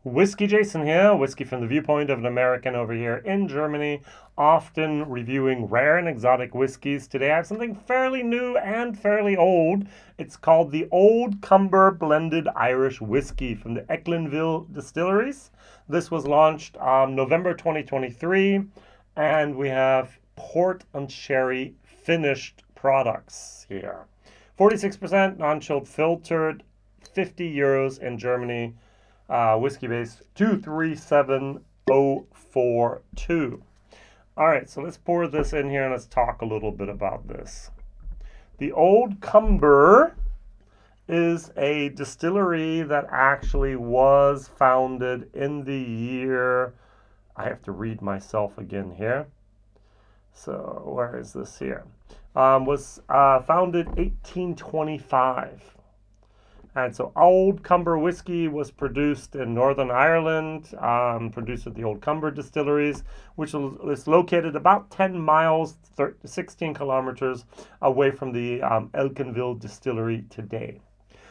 WhiskyJason here, whiskey from the viewpoint of an American over here in Germany, often reviewing rare and exotic whiskeys. Today I have something fairly new and fairly old. It's called the Old Cumber Blended Irish Whiskey from the Echlinville Distilleries. This was launched November 2023, and we have port and sherry finished products here. 46% non-chilled filtered, €50 in Germany. Whiskybase 237042. All right, so let's pour this in here and let's talk a little bit about this. The Old Cumber is a distillery that actually was founded in the year, I have to read myself again here. So where is this here? Was founded 1825. And so Old Cumber whiskey was produced in Northern Ireland, produced at the Old Cumber Distilleries, which is located about 10 miles, 16 kilometers away from the Echlinville Distillery today.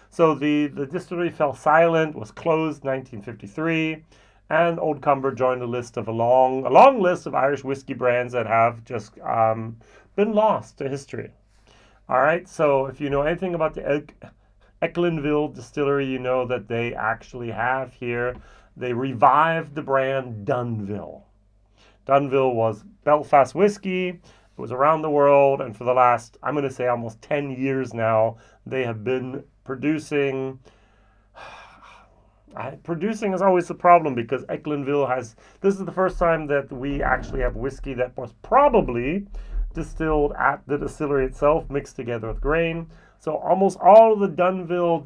So the distillery fell silent, was closed in 1953, and Old Cumber joined a list of a long list of Irish whiskey brands that have just been lost to history. All right, so if you know anything about the Echlinville Distillery, you know that they actually have here, they revived the brand Dunville. Dunville was Belfast whiskey. It was around the world, and for the last, I'm going to say almost 10 years now, they have been producing. Producing is always the problem because Echlinville has, this is the first time that we actually have whiskey that was probably distilled at the distillery itself, mixed together with grain. So almost all of the Dunville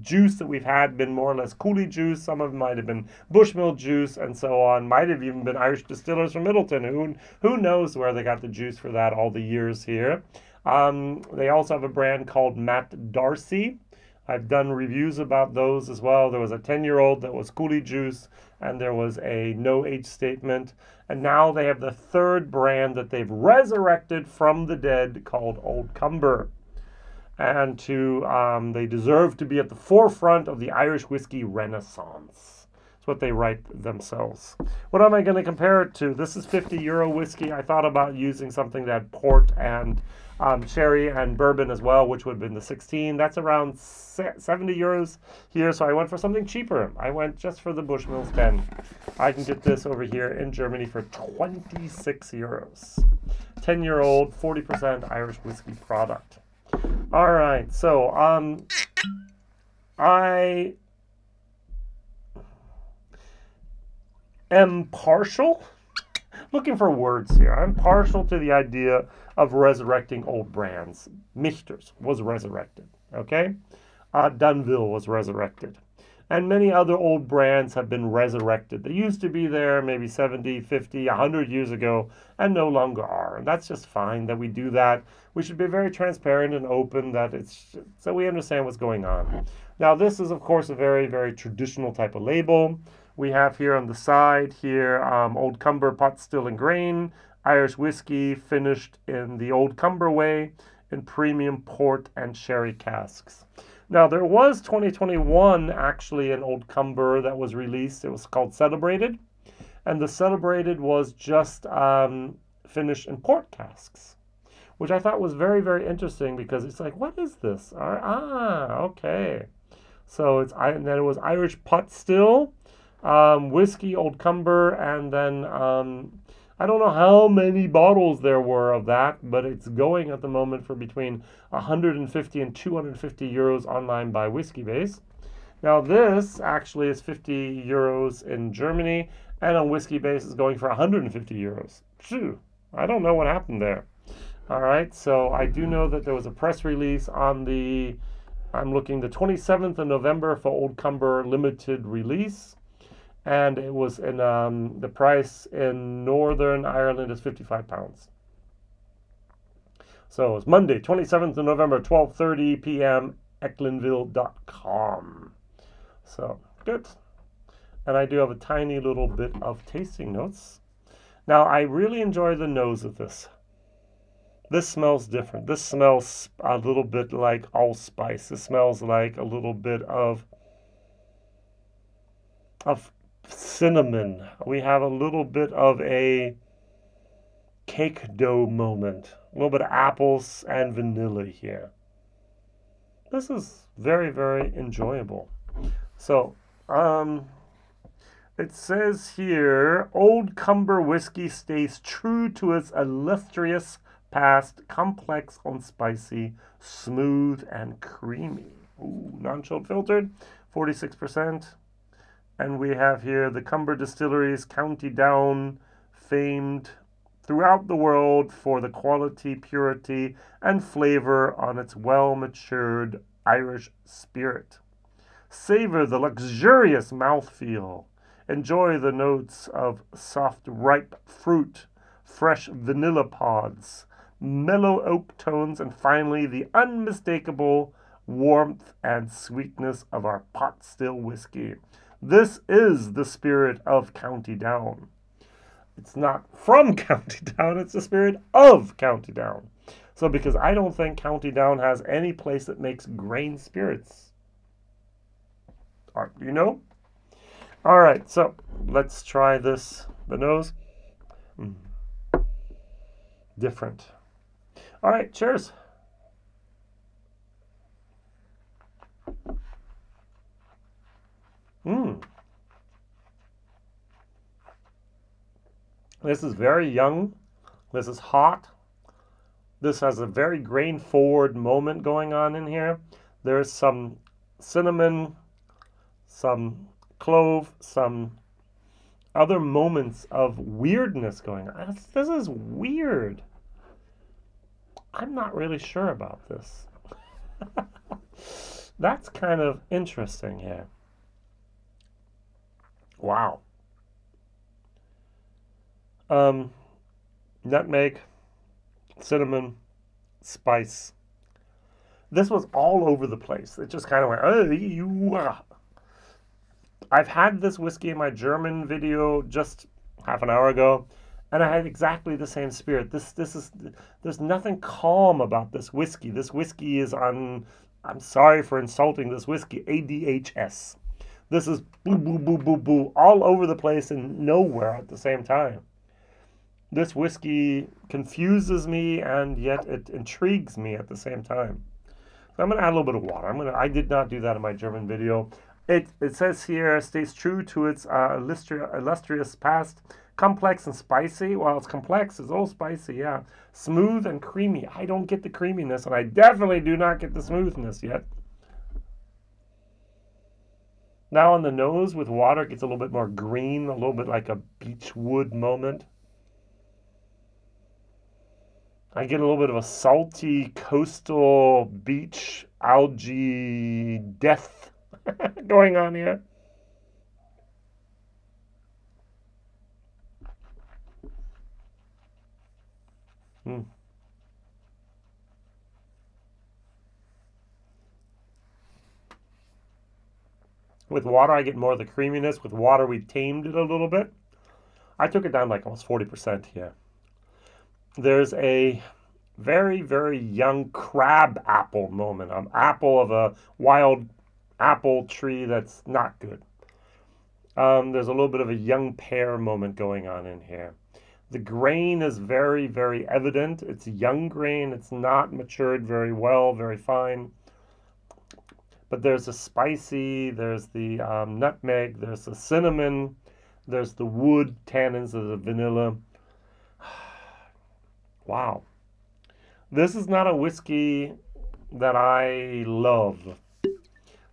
juice that we've had been more or less coulis juice. Some of them might have been Bushmill juice and so on. Might have even been Irish distillers from Middleton. Who knows where they got the juice for that all the years here. They also have a brand called Matt Darcy. I've done reviews about those as well. There was a 10-year-old that was coulis juice, and there was a no age statement. And now they have the third brand that they've resurrected from the dead called Old Cumber. And they deserve to be at the forefront of the Irish whiskey renaissance. That's what they write themselves. What am I going to compare it to? This is €50 whiskey. I thought about using something that had port and sherry and bourbon as well, which would have been the 16. That's around €70 here, so I went for something cheaper. I went just for the Bushmills 10. I can get this over here in Germany for €26. 10-year-old, 40% Irish whiskey product. All right, so I am partial, looking for words here. I'm partial to the idea of resurrecting old brands. Michter's was resurrected, okay? Dunville was resurrected. And many other old brands have been resurrected. They used to be there maybe 70, 50, 100 years ago and no longer are. And that's just fine that we do that. We should be very transparent and open so we understand what's going on. Now, this is, of course, a very, very traditional type of label. We have here on the side here, Old Cumber pot still and grain, Irish whiskey finished in the Old Cumber way in premium port and sherry casks. Now, there was 2021 actually an Old Cumber that was released. It was called Celebrated. And the Celebrated was just finished in port casks, which I thought was very, very interesting because it's like, what is this? Okay. So then it was Irish pot still, whiskey, Old Cumber, and then I don't know how many bottles there were of that, but it's going at the moment for between 150 and €250 online by Whiskybase. Now this actually is €50 in Germany, and on Whiskybase is going for €150. Phew, I don't know what happened there. All right, so I do know that there was a press release on I'm looking the 27th of November for Old Cumber limited release. And it was in the price in Northern Ireland is £55. So it's Monday, 27th of November, 12:30 p.m. Echlinville.com. So good. And I do have a tiny little bit of tasting notes. Now I really enjoy the nose of this. This smells different. This smells a little bit like allspice. This smells like a little bit of of cinnamon. We have a little bit of a cake dough moment. A little bit of apples and vanilla here. This is very, very enjoyable. So, it says here, Old Cumber whiskey stays true to its illustrious past, complex and spicy, smooth and creamy. Ooh, non-chilled filtered, 46%. And we have here the Cumber Distillery's County Down, famed throughout the world for the quality, purity, and flavor on its well-matured Irish spirit. Savor the luxurious mouthfeel. Enjoy the notes of soft, ripe fruit, fresh vanilla pods, mellow oak tones, and finally the unmistakable warmth and sweetness of our pot still whiskey. This is the spirit of County Down. It's not from County Down, it's the spirit of County Down. So because I don't think County Down has any place that makes grain spirits. Do you know? All right, so let's try this. The nose. Different. All right, cheers. This is very young. This is hot. This has a very grain-forward moment going on in here. There's some cinnamon, some clove, some other moments of weirdness going on. This is weird. I'm not really sure about this. That's kind of interesting here. Wow. Nutmeg, cinnamon, spice. This was all over the place. It just kind of went, oh, you. I've had this whiskey in my German video just half an hour ago, and I had exactly the same spirit. There's nothing calm about this whiskey. This whiskey is on, I'm sorry for insulting this whiskey, ADHS. This is boo, boo, boo, boo, boo, all over the place and nowhere at the same time. This whiskey confuses me, and yet it intrigues me at the same time. So I'm going to add a little bit of water. I did not do that in my German video. It says here, stays true to its illustrious past, complex and spicy. Well, it's complex, it's all spicy, yeah. Smooth and creamy. I don't get the creaminess, and I definitely do not get the smoothness yet. Now on the nose with water, it gets a little bit more green, a little bit like a beechwood moment. I get a little bit of a salty coastal beach algae death going on here. With water, I get more of the creaminess. With water, we tamed it a little bit. I took it down like almost 40% here. There's a very, very young crab apple moment. An apple of a wild apple tree that's not good. There's a little bit of a young pear moment going on in here. The grain is very, very evident. It's young grain. It's not matured very well, very fine. But there's the spicy, there's the nutmeg, there's the cinnamon, there's the wood tannins of the vanilla. Wow. This is not a whiskey that I love.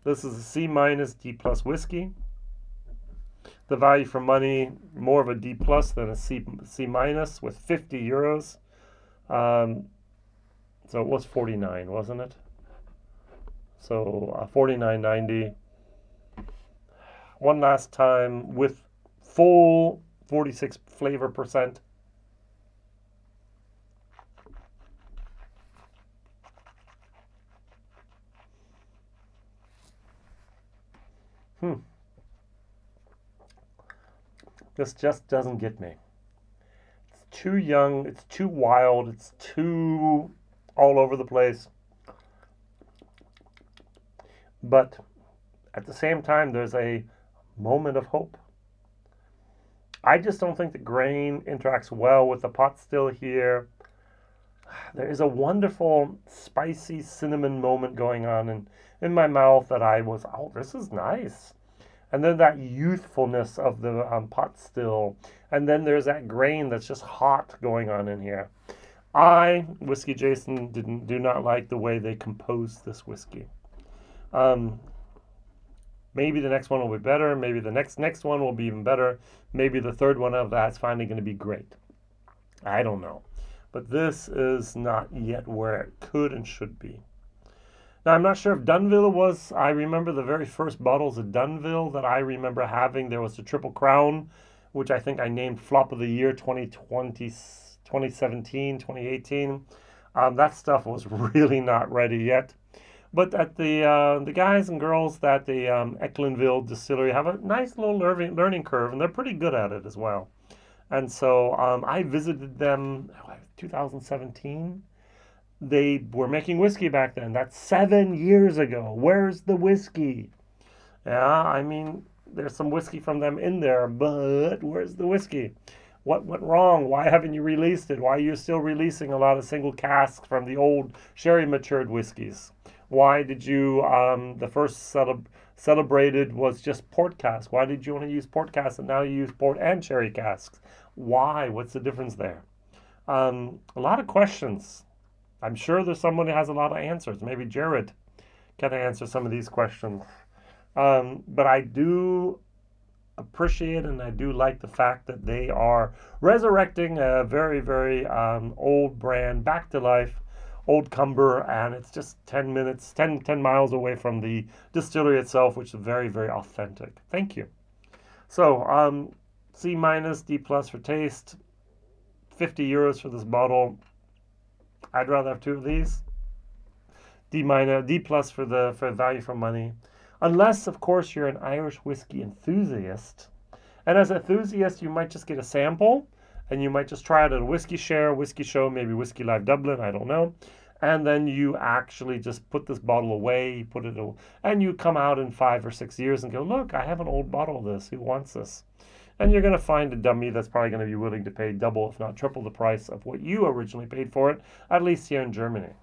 This is a C- D+ whiskey. The value for money, more of a D+ than a C- with 50 euros. So it was 49, wasn't it? So 49.90. One last time with full 46 flavor percent. This just doesn't get me. It's too young, it's too wild, it's too all over the place. But at the same time, there's a Moment of hope. I just don't think the grain interacts well with the pot still here. There is a wonderful spicy cinnamon moment going on in my mouth that I was, oh, this is nice. And then that youthfulness of the pot still. And then there's that grain that's just hot going on in here. WhiskyJason, do not like the way they composed this whiskey. Maybe the next one will be better. Maybe the next one will be even better. Maybe the third one of that's finally going to be great. I don't know. But this is not yet where it could and should be. Now, I'm not sure if Dunville was, I remember the very first bottles of Dunville that I remember having. There was the Triple Crown, which I think I named Flop of the Year 2020, 2017, 2018. That stuff was really not ready yet. But at the guys and girls at the Echlinville Distillery have a nice little learning curve, and they're pretty good at it as well. And so I visited them 2017. They were making whiskey back then. That's 7 years ago. Where's the whiskey? Yeah, I mean, there's some whiskey from them in there, but where's the whiskey? What went wrong? Why haven't you released it? Why are you still releasing a lot of single casks from the old sherry matured whiskeys? Why did you, the first celebrated was just port cask. Why did you only use port casks and now you use port and sherry casks? Why? What's the difference there? A lot of questions. I'm sure there's someone who has a lot of answers. Maybe Jared can answer some of these questions. But I do appreciate and I do like the fact that they are resurrecting a very, very old brand back to life, Old Cumber, and it's just 10 miles away from the distillery itself, which is very, very authentic. Thank you. So, C minus, D plus for taste, 50 euros for this bottle. I'd rather have two of these. D minus, D plus for value for money. Unless, of course, you're an Irish whiskey enthusiast. And as an enthusiast, you might just get a sample, and you might just try it at a whiskey share, whiskey show, maybe Whiskey Live Dublin, I don't know. And then you actually just put this bottle away, you put it away, and you come out in 5 or 6 years and go, look, I have an old bottle of this. Who wants this? And you're going to find a dummy that's probably going to be willing to pay double, if not triple the price of what you originally paid for it, at least here in Germany.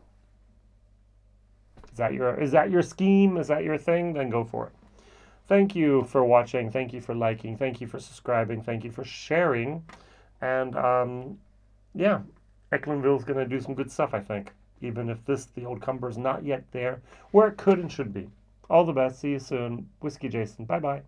Is that your scheme? Is that your thing? Then go for it. Thank you for watching. Thank you for liking. Thank you for subscribing. Thank you for sharing. And yeah, Echlinville's going to do some good stuff, I think. Even if the Old Cumber is not yet there where it could and should be. All the best. See you soon. WhiskyJason. Bye-bye.